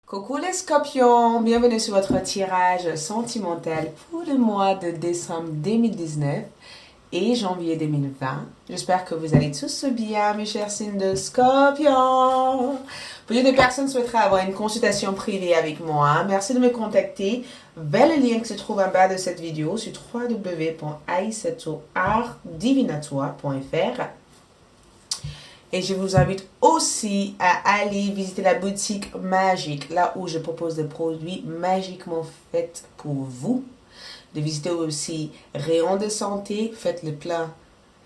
Coucou les scorpions, bienvenue sur votre tirage sentimental pour le mois de décembre 2019 et janvier 2020. J'espère que vous allez tous bien, mes chers signes de scorpion. Plus de personnes souhaiteraient avoir une consultation privée avec moi. Merci de me contacter vers le lien qui se trouve en bas de cette vidéo sur www.aisetoartdivinatoire.fr. Et je vous invite aussi à aller visiter la boutique magique, là où je propose des produits magiquement faits pour vous. De visiter aussi Rayon de santé, faites le plein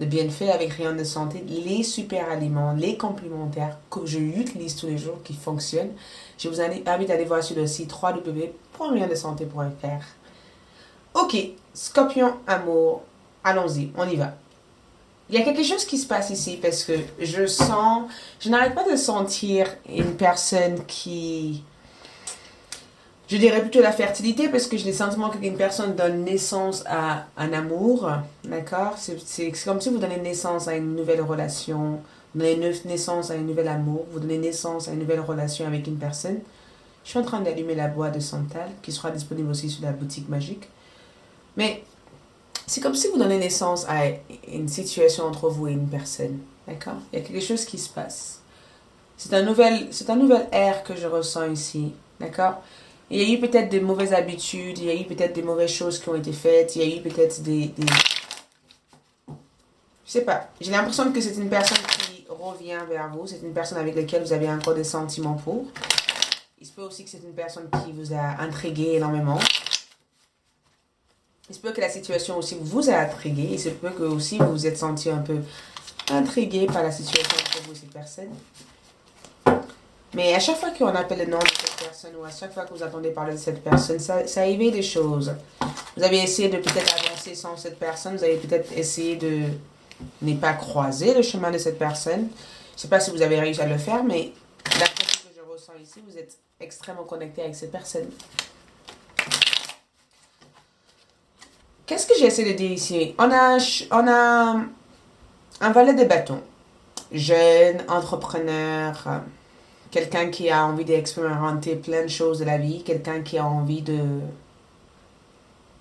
de bienfaits avec Rayon de santé, les super aliments, les complémentaires que je utilise tous les jours qui fonctionnent. Je vous invite à aller voir sur le site www.rayondesante.fr. Ok, Scorpion amour, allons-y, on y va. Il y a quelque chose qui se passe ici parce que je n'arrête pas de sentir une personne qui, je dirais plutôt la fertilité parce que j'ai le sentiment qu'une personne donne naissance à un amour, d'accord? C'est comme si vous donnez naissance à une nouvelle relation, vous donnez naissance à un nouvel amour, vous donnez naissance à une nouvelle relation avec une personne. Je suis en train d'allumer la boîte de Santal qui sera disponible aussi sur la boutique magique. Mais c'est comme si vous donnez naissance à une situation entre vous et une personne. D'accord? Il y a quelque chose qui se passe. C'est un nouvel air que je ressens ici. D'accord? Il y a eu peut-être des mauvaises habitudes, il y a eu peut-être des mauvaises choses qui ont été faites, il y a eu peut-être je sais pas. J'ai l'impression que c'est une personne qui revient vers vous. C'est une personne avec laquelle vous avez encore des sentiments pour. Il se peut aussi que c'est une personne qui vous a intrigué énormément. Il se peut que la situation aussi vous a intrigué. Il se peut que aussi vous vous êtes senti un peu intrigué par la situation entre vous et cette personne. Mais à chaque fois qu'on appelle le nom de cette personne ou à chaque fois que vous entendez parler de cette personne, ça éveille des choses. Vous avez essayé de peut-être avancer sans cette personne. Vous avez peut-être essayé de ne pas croiser le chemin de cette personne. Je ne sais pas si vous avez réussi à le faire, mais d'après ce que je ressens ici, vous êtes extrêmement connecté avec cette personne. Qu'est-ce que j'essaie de dire ici? On a un valet de bâton. Jeune, entrepreneur, quelqu'un qui a envie d'expérimenter plein de choses de la vie, quelqu'un qui a envie de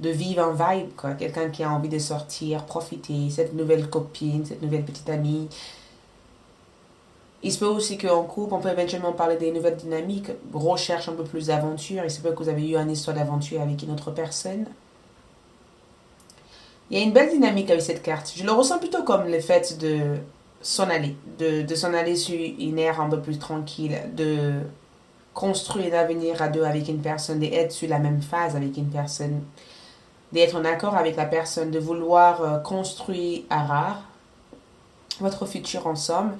vivre en vibe, quoi. Quelqu'un qui a envie de sortir, profiter, cette nouvelle copine, cette nouvelle petite amie. Il se peut aussi qu'en couple, on peut éventuellement parler des nouvelles dynamiques, recherche un peu plus d'aventure. Il se peut que vous avez eu une histoire d'aventure avec une autre personne. Il y a une belle dynamique avec cette carte. Je le ressens plutôt comme le fait de s'en aller. De s'en aller sur une ère un peu plus tranquille. De construire un avenir à deux avec une personne. D'être sur la même phase avec une personne. D'être en accord avec la personne. De vouloir construire à rare votre futur ensemble.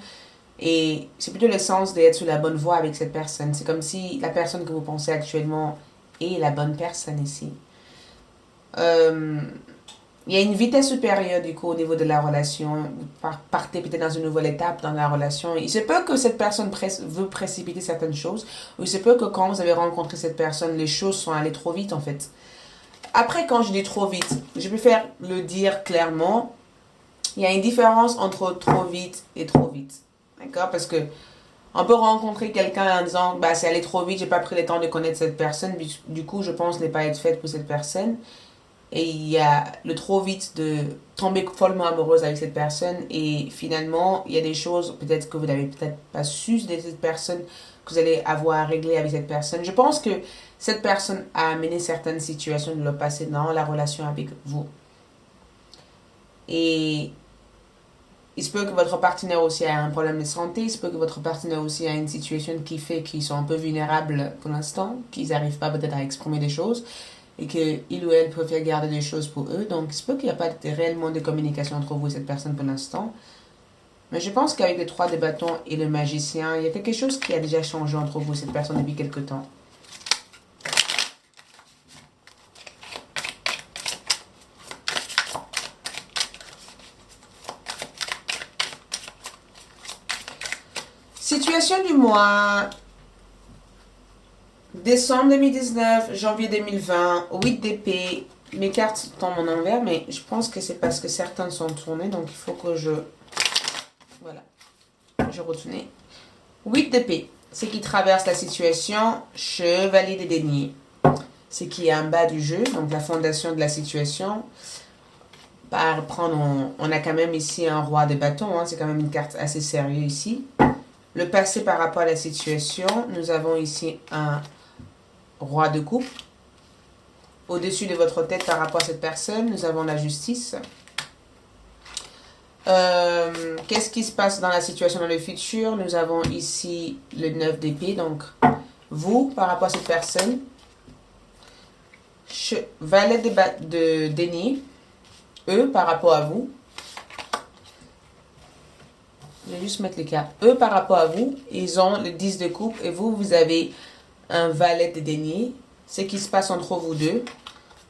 Et c'est plutôt le sens d'être sur la bonne voie avec cette personne. C'est comme si la personne que vous pensez actuellement est la bonne personne ici. Il y a une vitesse supérieure du coup au niveau de la relation. Vous partez peut-être dans une nouvelle étape dans la relation. Il se peut que cette personne veut précipiter certaines choses. Ou il se peut que quand vous avez rencontré cette personne, les choses sont allées trop vite en fait. Après, quand je dis trop vite, je préfère le dire clairement. Il y a une différence entre trop vite et trop vite. D'accord? Parce que on peut rencontrer quelqu'un en disant bah, c'est allé trop vite, j'ai pas pris le temps de connaître cette personne. Du coup, je pense ne pas être faite pour cette personne. Et il y a le trop vite de tomber follement amoureuse avec cette personne. Et finalement, il y a des choses peut-être que vous n'avez peut-être pas su de cette personne, que vous allez avoir à régler avec cette personne. Je pense que cette personne a amené certaines situations de le passé dans la relation avec vous. Et il se peut que votre partenaire aussi ait un problème de santé. Il se peut que votre partenaire aussi ait une situation qui fait qu'ils sont un peu vulnérables pour l'instant, qu'ils n'arrivent pas peut-être à exprimer des choses. Et qu'il ou elle préfère garder des choses pour eux. Donc, il se peut qu'il n'y a pas réellement de communication entre vous et cette personne pour l'instant. Mais je pense qu'avec les 3 de bâtons et le magicien, il y a quelque chose qui a déjà changé entre vous et cette personne depuis quelque temps. Situation du mois décembre 2019, janvier 2020, 8 d'épée. Mes cartes tombent en envers, mais je pense que c'est parce que certaines sont tournées, donc il faut que je... Voilà, je retourne. 8 d'épée. ce qui traverse la situation, chevalier des deniers. Ce qui est en bas du jeu, donc la fondation de la situation. Par prendre, on a quand même ici un roi de bâton, hein, c'est quand même une carte assez sérieuse ici. Le passé par rapport à la situation, nous avons ici un roi de coupe. Au-dessus de votre tête par rapport à cette personne, nous avons la justice. Qu'est-ce qui se passe dans la situation dans le futur? Nous avons ici le 9 d'épée, donc vous par rapport à cette personne. Valet de denier, eux par rapport à vous. Je vais juste mettre les cartes. Eux par rapport à vous, ils ont le 10 de coupe et vous, vous avez un valet de denier. Ce qui se passe entre vous deux.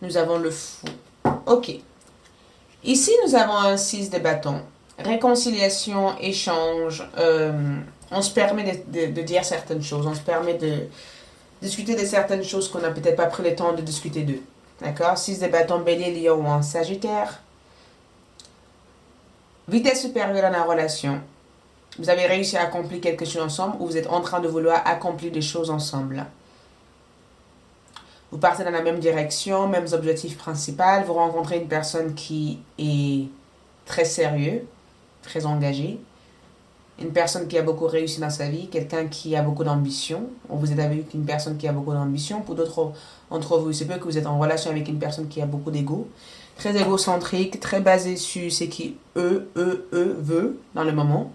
Nous avons le fou. Ok. Ici, nous avons un 6 de bâton. Réconciliation, échange. On se permet de dire certaines choses. On se permet de discuter de certaines choses qu'on n'a peut-être pas pris le temps de discuter d'eux. D'accord? 6 de bâton, bélier, lion ou en sagittaire. Vitesse supérieure dans la relation. Vous avez réussi à accomplir quelque chose ensemble ou vous êtes en train de vouloir accomplir des choses ensemble. Vous partez dans la même direction, mêmes objectifs principaux. Vous rencontrez une personne qui est très sérieux, très engagé. Une personne qui a beaucoup réussi dans sa vie, quelqu'un qui a beaucoup d'ambition. Vous êtes avec une personne qui a beaucoup d'ambition. Pour d'autres d'entre vous, c'est peu que vous êtes en relation avec une personne qui a beaucoup d'ego. Très égocentrique, très basé sur ce qui veut dans le moment.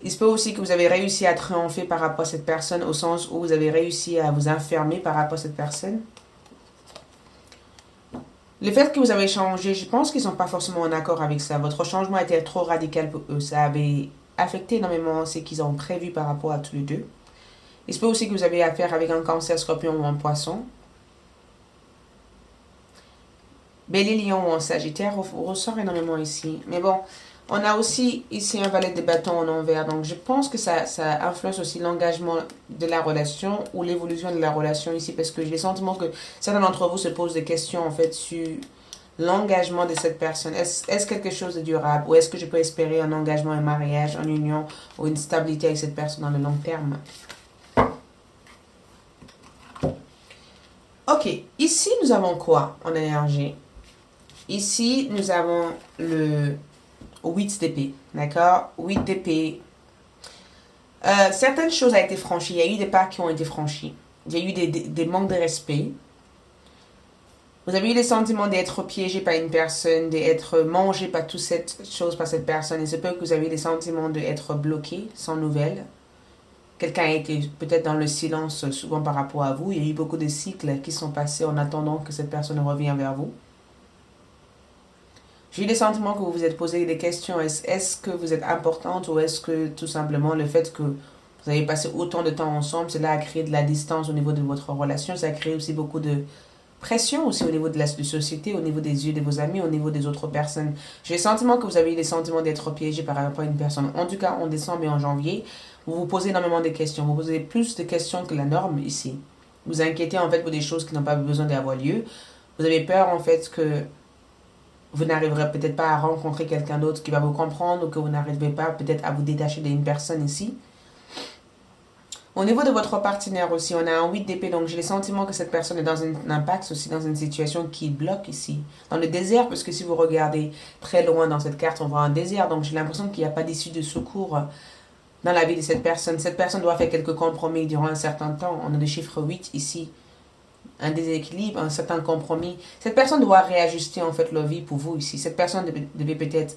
Il se peut aussi que vous avez réussi à triompher par rapport à cette personne au sens où vous avez réussi à vous enfermer par rapport à cette personne. Le fait que vous avez changé, je pense qu'ils ne sont pas forcément en accord avec ça. Votre changement a été trop radical pour eux. Ça avait affecté énormément ce qu'ils ont prévu par rapport à tous les deux. Il se peut aussi que vous avez affaire avec un cancer, scorpion ou un poisson. Bélier, lion ou un sagittaire ressort énormément ici. Mais bon, on a aussi ici un valet de bâton en envers. Donc je pense que ça influence aussi l'engagement de la relation ou l'évolution de la relation ici. Parce que j'ai le sentiment que certains d'entre vous se posent des questions en fait sur l'engagement de cette personne. Est-ce quelque chose de durable? Ou est-ce que je peux espérer un engagement, un mariage, une union ou une stabilité avec cette personne dans le long terme? Ok, ici nous avons quoi en énergie? Ici nous avons le 8 d'épée, d'accord? 8 d'épée. Certaines choses ont été franchies. Il y a eu des pas qui ont été franchis. Il y a eu des manques de respect. Vous avez eu le sentiment d'être piégé par une personne, d'être mangé par toute cette chose par cette personne. Il se peut que vous avez eu le sentiment d'être bloqué, sans nouvelles. Quelqu'un a été peut-être dans le silence souvent par rapport à vous. Il y a eu beaucoup de cycles qui sont passés en attendant que cette personne revienne vers vous. J'ai eu le sentiment que vous vous êtes posé des questions. Est-ce que vous êtes importante ou est-ce que tout simplement le fait que vous avez passé autant de temps ensemble, cela a créé de la distance au niveau de votre relation. Ça a créé aussi beaucoup de pression aussi au niveau de la société, au niveau des yeux de vos amis, au niveau des autres personnes. J'ai le sentiment que vous avez eu le sentiment d'être piégé par rapport à une personne. En tout cas, en décembre et en janvier, vous vous posez énormément de questions. Vous posez plus de questions que la norme ici. Vous inquiétez en fait pour des choses qui n'ont pas besoin d'avoir lieu. Vous avez peur en fait que vous n'arriverez peut-être pas à rencontrer quelqu'un d'autre qui va vous comprendre ou que vous n'arrivez pas peut-être à vous détacher d'une personne ici. Au niveau de votre partenaire aussi, on a un 8 d'épée, donc j'ai le sentiment que cette personne est dans un impact aussi, dans une situation qui bloque ici. Dans le désert, parce que si vous regardez très loin dans cette carte, on voit un désert, donc j'ai l'impression qu'il n'y a pas d'issue de secours dans la vie de cette personne. Cette personne doit faire quelques compromis durant un certain temps. On a le chiffre 8 ici. Un déséquilibre, un certain compromis. Cette personne doit réajuster en fait leur vie pour vous ici. Cette personne devait peut-être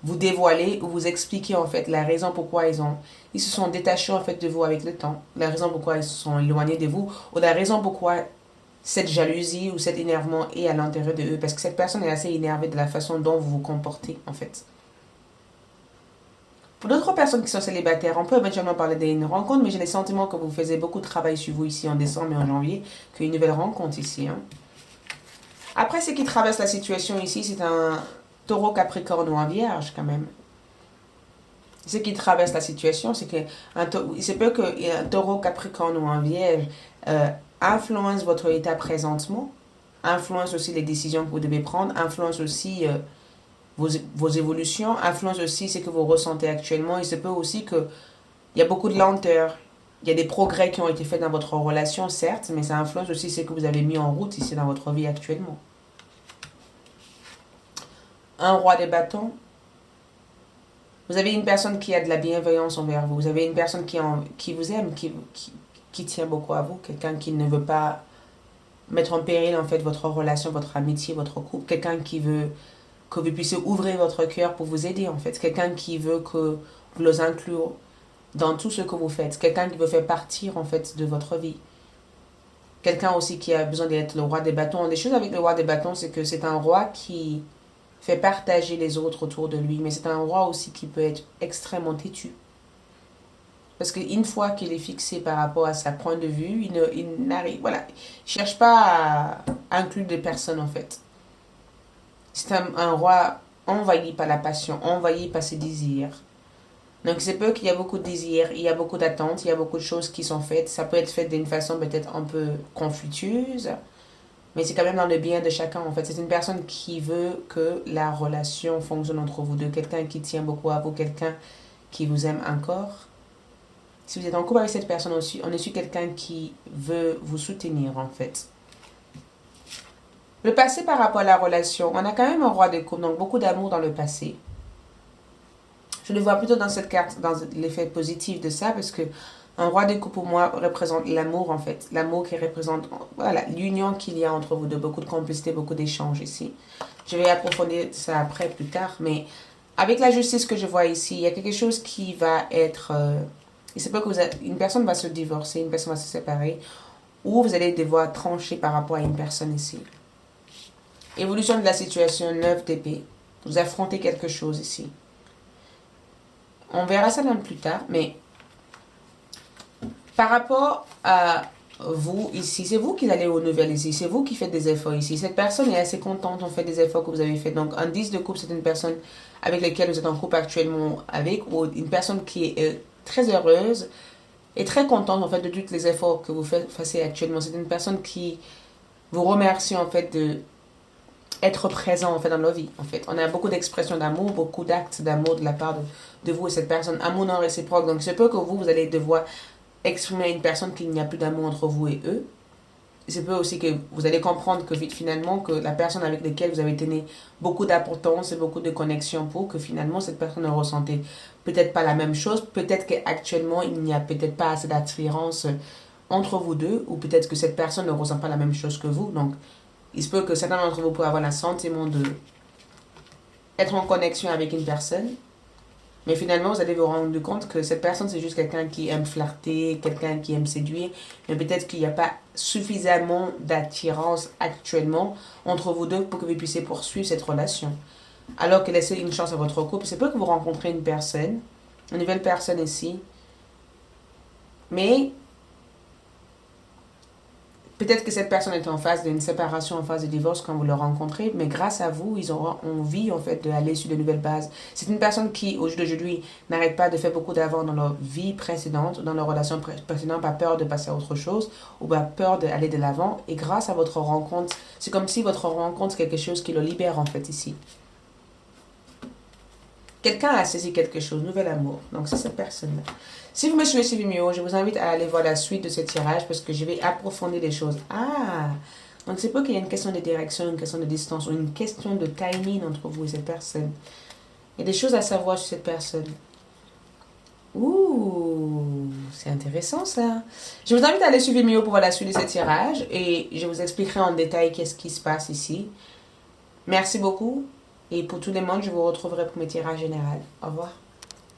vous dévoiler ou vous expliquer en fait la raison pourquoi ils se sont détachés en fait de vous avec le temps. La raison pourquoi ils se sont éloignés de vous ou la raison pourquoi cette jalousie ou cet énervement est à l'intérieur de eux. Parce que cette personne est assez énervée de la façon dont vous vous comportez en fait. Pour d'autres personnes qui sont célibataires, on peut éventuellement parler d'une rencontre, mais j'ai le sentiment que vous faisiez beaucoup de travail sur vous ici en décembre et en janvier, qu'une nouvelle rencontre ici. Hein. Après, ce qui traverse la situation ici, c'est un taureau capricorne ou un vierge quand même. Ce qui traverse la situation, c'est que il se peut qu'un taureau capricorne ou un vierge influence votre état présentement, influence aussi les décisions que vous devez prendre, influence aussi vos évolutions, influence aussi ce que vous ressentez actuellement. Il se peut aussi que Il y a beaucoup de lenteur. Il y a des progrès qui ont été faits dans votre relation, certes, mais ça influence aussi ce que vous avez mis en route ici dans votre vie actuellement. Un roi des bâtons. Vous avez une personne qui a de la bienveillance envers vous. Vous avez une personne qui vous aime, qui tient beaucoup à vous. Quelqu'un qui ne veut pas mettre en péril en fait votre relation, votre amitié, votre couple. Quelqu'un qui veut que vous puissiez ouvrir votre cœur pour vous aider en fait. Quelqu'un qui veut que vous les incluez dans tout ce que vous faites. Quelqu'un qui veut faire partir en fait de votre vie. Quelqu'un aussi qui a besoin d'être le roi des bâtons. Des choses avec le roi des bâtons, c'est que c'est un roi qui fait partager les autres autour de lui. Mais c'est un roi aussi qui peut être extrêmement têtu. Parce qu'une fois qu'il est fixé par rapport à sa point de vue, il n'arrive, voilà, il cherche pas à inclure des personnes en fait. C'est un roi envahi par la passion, envahi par ses désirs. Donc c'est peu qu'il y a beaucoup de désirs, il y a beaucoup d'attentes, il y a beaucoup de choses qui sont faites. Ça peut être fait d'une façon peut-être un peu conflictueuse, mais c'est quand même dans le bien de chacun en fait. C'est une personne qui veut que la relation fonctionne entre vous deux, quelqu'un qui tient beaucoup à vous, quelqu'un qui vous aime encore. Si vous êtes en couple avec cette personne aussi, on est sur quelqu'un qui veut vous soutenir en fait. Le passé par rapport à la relation, on a quand même un roi de coupe, donc beaucoup d'amour dans le passé. Je le vois plutôt dans cette carte, dans l'effet positif de ça, parce que un roi de coupe pour moi représente l'amour en fait. L'amour qui représente voilà, l'union qu'il y a entre vous deux, beaucoup de complicité, beaucoup d'échanges ici. Je vais approfondir ça après, plus tard, mais avec la justice que je vois ici, il y a quelque chose qui va être... il se peut que une personne va se divorcer, une personne va se séparer, ou vous allez devoir trancher par rapport à une personne ici. Évolution de la situation, 9 d'épée. Vous affrontez quelque chose ici. On verra ça même plus tard, mais par rapport à vous ici, c'est vous qui allez aux nouvelles ici, c'est vous qui faites des efforts ici. Cette personne est assez contente en fait des efforts que vous avez fait. Donc un 10 de coupe, c'est une personne avec laquelle vous êtes en couple actuellement avec, ou une personne qui est très heureuse et très contente en fait de tous les efforts que vous faites actuellement. C'est une personne qui vous remercie en fait de être présent en fait dans nos vies en fait. On a beaucoup d'expressions d'amour, beaucoup d'actes d'amour de la part de vous et cette personne. Amour non réciproque. Donc c'est peu que vous allez devoir exprimer à une personne qu'il n'y a plus d'amour entre vous et eux. C'est peu aussi que vous allez comprendre que finalement que la personne avec laquelle vous avez tenu beaucoup d'importance et beaucoup de connexion pour que finalement cette personne ne ressentait peut-être pas la même chose. Peut-être qu'actuellement il n'y a peut-être pas assez d'attirance entre vous deux, ou peut-être que cette personne ne ressent pas la même chose que vous. Donc il se peut que certains d'entre vous pourraient avoir le sentiment de être en connexion avec une personne, mais finalement vous allez vous rendre compte que cette personne c'est juste quelqu'un qui aime flirter, quelqu'un qui aime séduire, mais peut-être qu'il n'y a pas suffisamment d'attirance actuellement entre vous deux pour que vous puissiez poursuivre cette relation. Alors que laissez une chance à votre couple, c'est pas que vous rencontrez une personne, une nouvelle personne ici, mais peut-être que cette personne est en phase d'une séparation, en phase de divorce quand vous le rencontrez, mais grâce à vous, ils auront envie en fait d'aller sur de nouvelles bases. C'est une personne qui, au jour d'aujourd'hui, n'arrête pas de faire beaucoup d'avant dans leur vie précédente, dans leur relation précédente, pas peur de passer à autre chose, ou pas peur d'aller de l'avant. Et grâce à votre rencontre, c'est comme si votre rencontre c'est quelque chose qui le libère en fait ici. Quelqu'un a saisi quelque chose, nouvel amour. Donc c'est cette personne-là. Si vous me suivez sur Vimeo, je vous invite à aller voir la suite de ce tirage parce que je vais approfondir les choses. Ah, donc c'est pas qu'il y a une question de direction, une question de distance ou une question de timing entre vous et cette personne. Il y a des choses à savoir sur cette personne. Ouh, c'est intéressant ça. Je vous invite à aller sur Vimeo pour voir la suite de ce tirage et je vous expliquerai en détail qu'est-ce qui se passe ici. Merci beaucoup et pour tout le monde, je vous retrouverai pour mes tirages généraux. Au revoir.